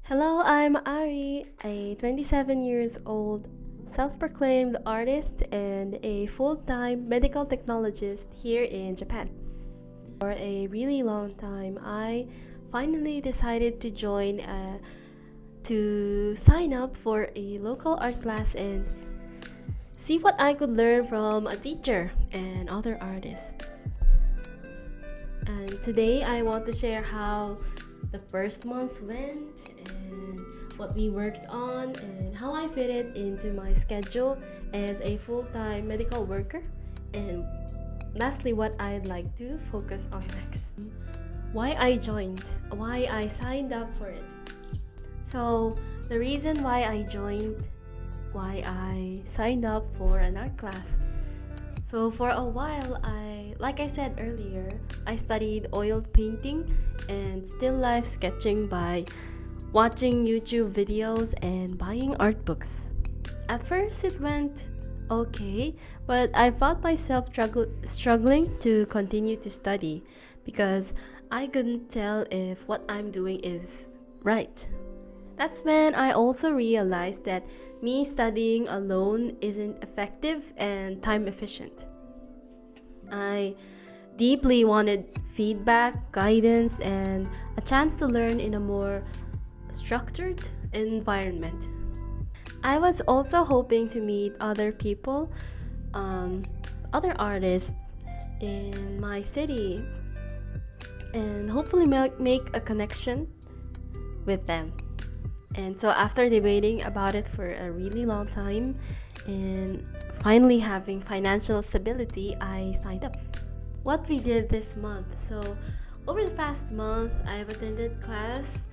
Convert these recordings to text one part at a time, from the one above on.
Hello, I'm Ari, a 27 years old self-proclaimed artist and a full-time medical technologist here in Japan. For a really long time, I finally decided to sign up for a local art class and see what I could learn from a teacher and other artists. And today I want to share how the first month went and what we worked on and how I fit it into my schedule as a full-time medical worker, and lastly what I'd like to focus on next. Why I joined, why I signed up for it. So the reason why I signed up for an art class. So for a while, like I said earlier, I studied oil painting and still life sketching by watching YouTube videos and buying art books. At first it went okay, but I found myself struggling to continue to study because I couldn't tell if what I'm doing is right. That's when I also realized that me studying alone isn't effective and time efficient. I deeply wanted feedback, guidance, and a chance to learn in a more structured environment. I was also hoping to meet other people, um, other artists in my city, and hopefully make a connection with them. And so, after debating about it for a really long time and finally having financial stability, I signed up. What we did this month. So, over the past month, I've attended class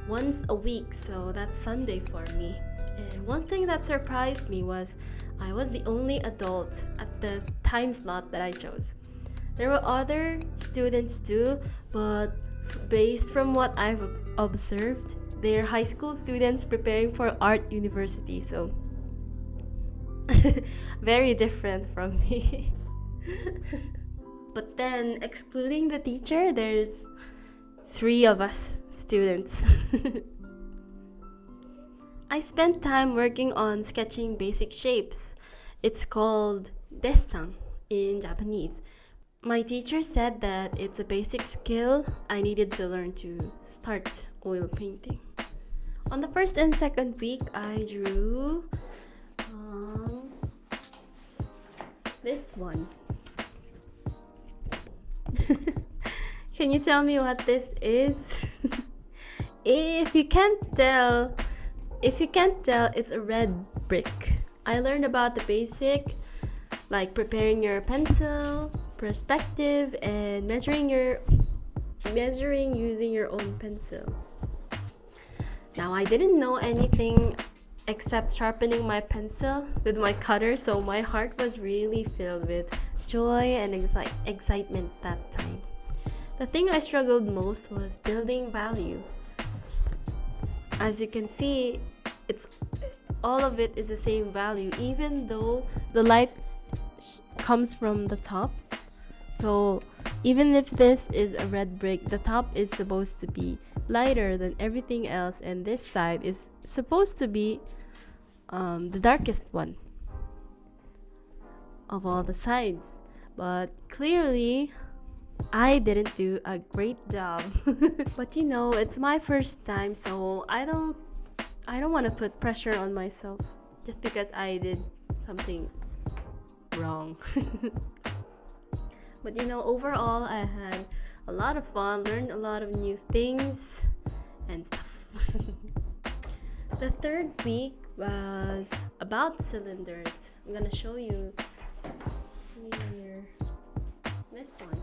once a week, so that's Sunday for me. And one thing that surprised me was I was the only adult at the time slot that I chose. There were other students too, but based from what I've observed, they're high school students preparing for art university, so very different from me. But then, excluding the teacher, there's three of us students. I spent time working on sketching basic shapes. It's called desan in Japanese. My teacher said that it's a basic skill I needed to learn to start oil painting. On the first and second week, I drew this one. Can you tell me what this is? If you can't tell, it's a red brick. I learned about the basic, like preparing your pencil, perspective, and measuring using your own pencil. Now, I didn't know anything except sharpening my pencil with my cutter, so my heart was really filled with joy and excitement that time. The thing I struggled most was building value. As you can see, it's all of it is the same value, even though the light comes from the top. So even if this is a red brick, the top is supposed to be lighter than everything else, and this side is supposed to be the darkest one of all the sides. But clearly, I didn't do a great job. But it's my first time, so I don't want to put pressure on myself just because I did something wrong. But overall, I had a lot of fun, learned a lot of new things and stuff. The third week was about cylinders. I'm gonna show you here this one.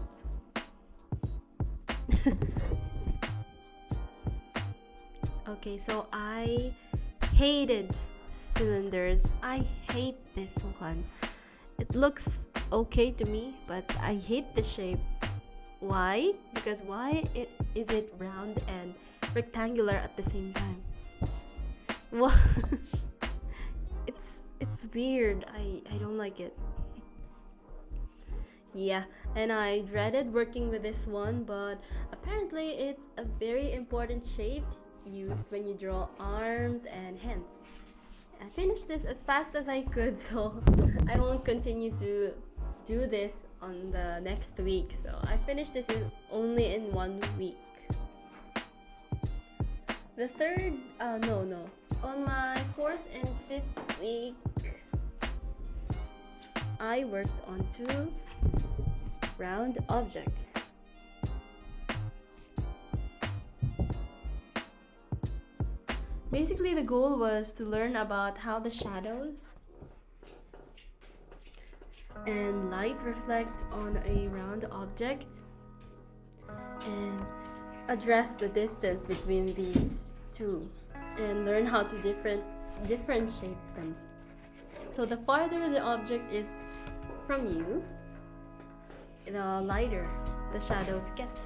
Okay, so I hated cylinders. I hate this one. It looks okay to me, but I hate the shape. Why? Because is it round and rectangular at the same time? Well, it's weird. I don't like it. Yeah, and I dreaded working with this one, but apparently it's a very important shape used when you draw arms and hands. I finished this as fast as I could, so I won't continue to do this on the next week. So I finished this only in 1 week. The third, no. On my fourth and fifth week, I worked on 2 round objects. Basically, the goal was to learn about how the shadows and light reflect on a round object and address the distance between these two and learn how to differentiate them. So the farther the object is from you, the lighter the shadows get.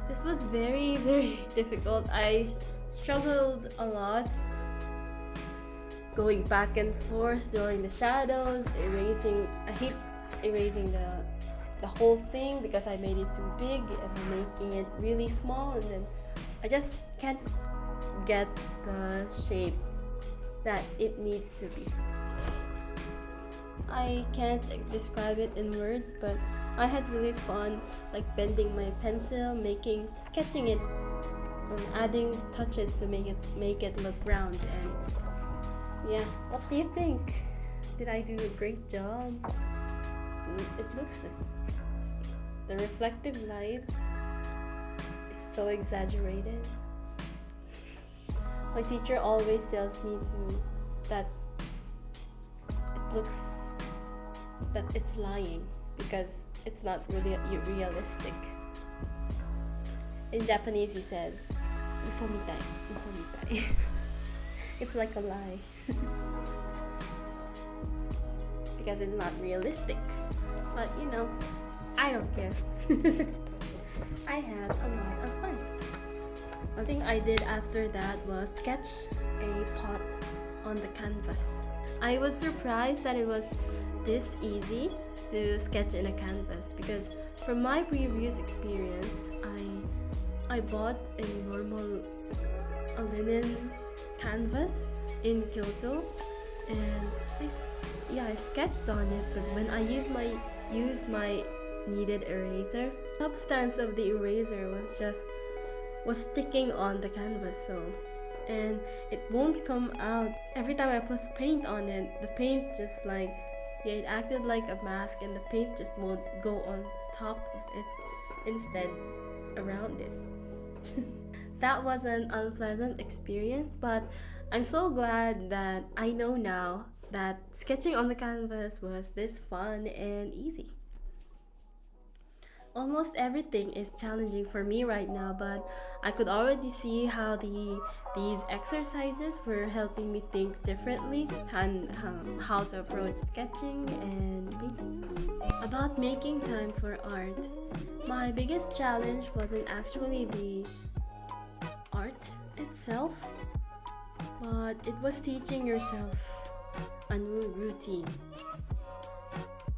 This was very, very difficult. I struggled a lot going back and forth during the shadows, I hate erasing the whole thing because I made it too big and then making it really small, and then I just can't get the shape that it needs to be. I can't describe it in words, but I had really fun, like bending my pencil, sketching it, and adding touches to make it look round. And yeah, what do you think? Did I do a great job? It looks this. The reflective light is so exaggerated. My teacher always tells me that it's lying because it's not really realistic. In Japanese, he says, "Usomitai, usomitai." It's like a lie because it's not realistic. But I don't care. I had a lot of fun. One thing I did after that was sketch a pot on the canvas. I was surprised that it was this easy to sketch in a canvas because from my previous experience, I bought a linen canvas in Kyoto, and I sketched on it. But when I used my kneaded eraser, the substance of the eraser was sticking on the canvas, and it won't come out. Every time I put paint on it, the paint just it acted like a mask, and the paint just won't go on top of it, instead around it. That was an unpleasant experience, but I'm so glad that I know now that sketching on the canvas was this fun and easy. Almost everything is challenging for me right now, but I could already see how these exercises were helping me think differently and how to approach sketching and painting. About making time for art, my biggest challenge wasn't actually the art itself, but it was teaching yourself a new routine.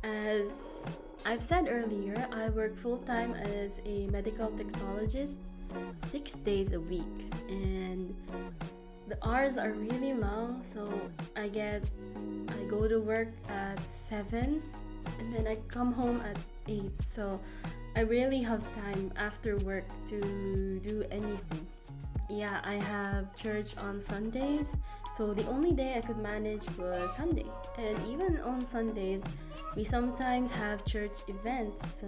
As I've said earlier, I work full-time as a medical technologist 6 days a week, and the hours are really long, so I go to work at 7 and then I come home at 8, so I rarely have time after work to do anything. Yeah, I have church on Sundays, so the only day I could manage was Sunday. And even on Sundays, we sometimes have church events, so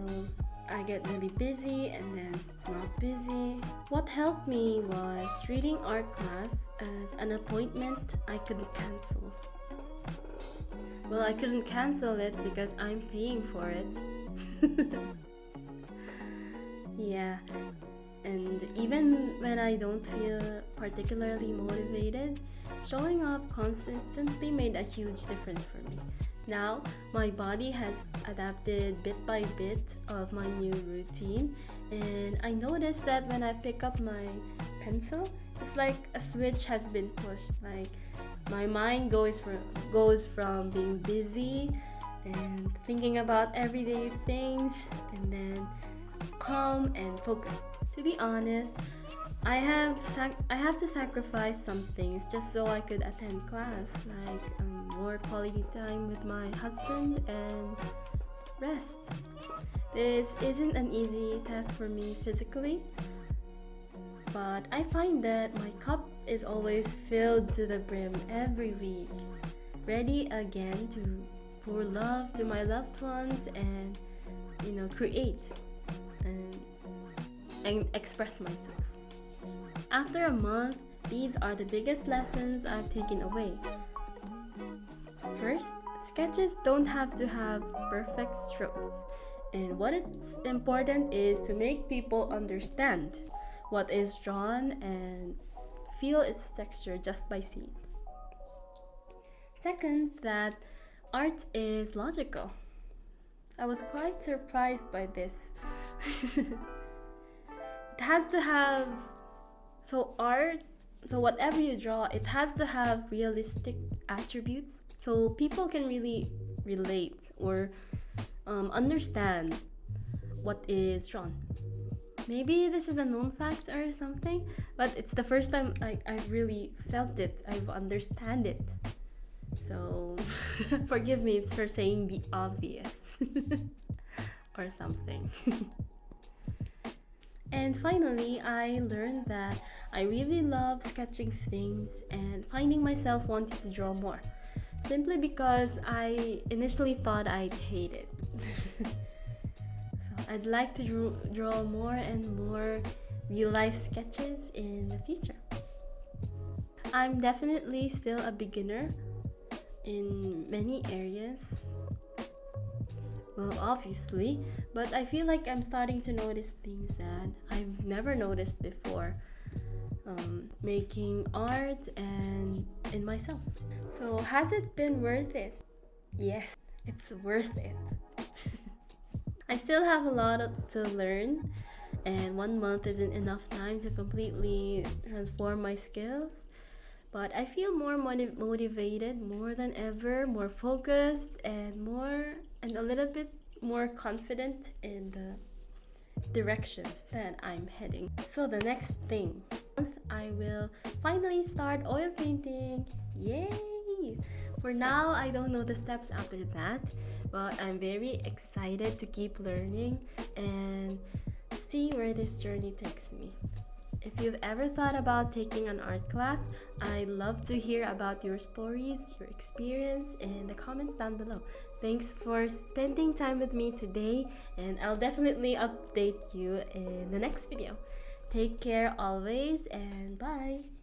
I get really busy and then not busy. What helped me was treating art class as an appointment I couldn't cancel. Well, I couldn't cancel it because I'm paying for it. Yeah. And even when I don't feel particularly motivated, showing up consistently made a huge difference for me. Now, my body has adapted bit by bit of my new routine, and I noticed that when I pick up my pencil, it's like a switch has been pushed. Like my mind goes from being busy and thinking about everyday things, and then calm and focused. To be honest, I have to sacrifice some things just so I could attend class, like more quality time with my husband and rest. This isn't an easy task for me physically, but I find that my cup is always filled to the brim every week, ready again to pour love to my loved ones and create and, and express myself. After a month, these are the biggest lessons I've taken away. First, sketches don't have to have perfect strokes. And what is important is to make people understand what is drawn and feel its texture just by seeing. Second, that art is logical. I was quite surprised by this. It has to have so whatever you draw, it has to have realistic attributes so people can really relate or understand what is drawn. Maybe this is a known fact or something, but it's the first time I've really felt it. I've understand it. So forgive me for saying the obvious or something. And finally, I learned that I really love sketching things and finding myself wanting to draw more, simply because I initially thought I'd hate it. So I'd like to draw more and more real life sketches in the future. I'm definitely still a beginner in many areas. Well, obviously, but I feel like I'm starting to notice things that I've never noticed before, making art and in myself. So, has it been worth it? Yes, it's worth it. I still have a lot to learn, and 1 month isn't enough time to completely transform my skills. But I feel more motivated more than ever, more focused, and a little bit more confident in the direction that I'm heading. So the next thing, I will finally start oil painting. Yay! For now, I don't know the steps after that, but I'm very excited to keep learning and see where this journey takes me. If you've ever thought about taking an art class, I'd love to hear about your stories, your experience in the comments down below. Thanks for spending time with me today, and I'll definitely update you in the next video. Take care always, and bye!